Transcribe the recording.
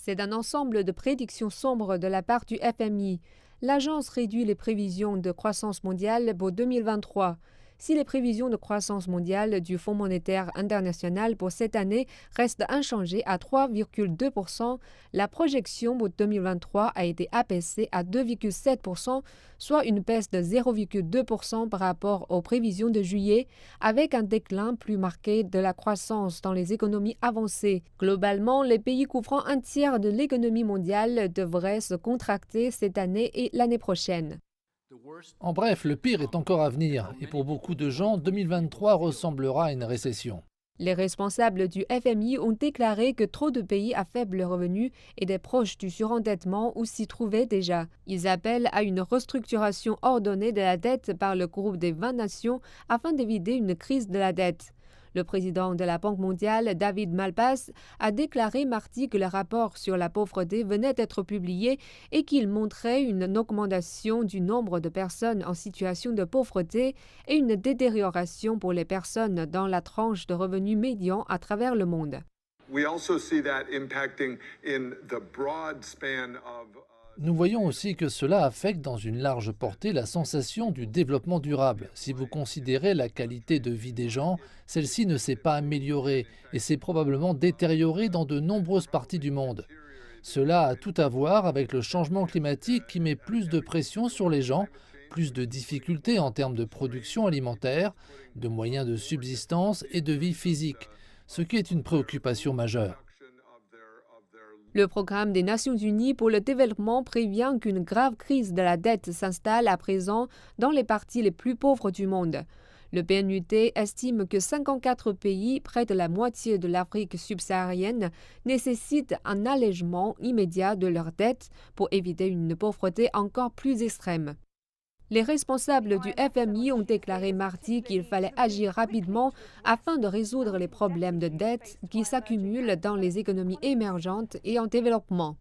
C'est un ensemble de prédictions sombres de la part du FMI. L'agence réduit les prévisions de croissance mondiale pour 2023. Si les prévisions de croissance mondiale du Fonds monétaire international pour cette année restent inchangées à 3,2%, la projection pour 2023 a été abaissée à 2,7%, soit une baisse de 0,2% par rapport aux prévisions de juillet, avec un déclin plus marqué de la croissance dans les économies avancées. Globalement, les pays couvrant un tiers de l'économie mondiale devraient se contracter cette année et l'année prochaine. En bref, le pire est encore à venir et pour beaucoup de gens, 2023 ressemblera à une récession. Les responsables du FMI ont déclaré que trop de pays à faible revenu étaient proches du surendettement ou s'y trouvaient déjà. Ils appellent à une restructuration ordonnée de la dette par le groupe des 20 nations afin d'éviter une crise de la dette. Le président de la Banque mondiale, David Malpass, a déclaré mardi que le rapport sur la pauvreté venait d'être publié et qu'il montrait une augmentation du nombre de personnes en situation de pauvreté et une détérioration pour les personnes dans la tranche de revenus médians à travers le monde. Nous voyons aussi que cela affecte dans une large portée la sensation du développement durable. Si vous considérez la qualité de vie des gens, celle-ci ne s'est pas améliorée et s'est probablement détériorée dans de nombreuses parties du monde. Cela a tout à voir avec le changement climatique qui met plus de pression sur les gens, plus de difficultés en termes de production alimentaire, de moyens de subsistance et de vie physique, ce qui est une préoccupation majeure. Le programme des Nations Unies pour le développement prévient qu'une grave crise de la dette s'installe à présent dans les parties les plus pauvres du monde. Le PNUD estime que 54 pays, près de la moitié de l'Afrique subsaharienne, nécessitent un allègement immédiat de leurs dettes pour éviter une pauvreté encore plus extrême. Les responsables du FMI ont déclaré mardi qu'il fallait agir rapidement afin de résoudre les problèmes de dette qui s'accumulent dans les économies émergentes et en développement.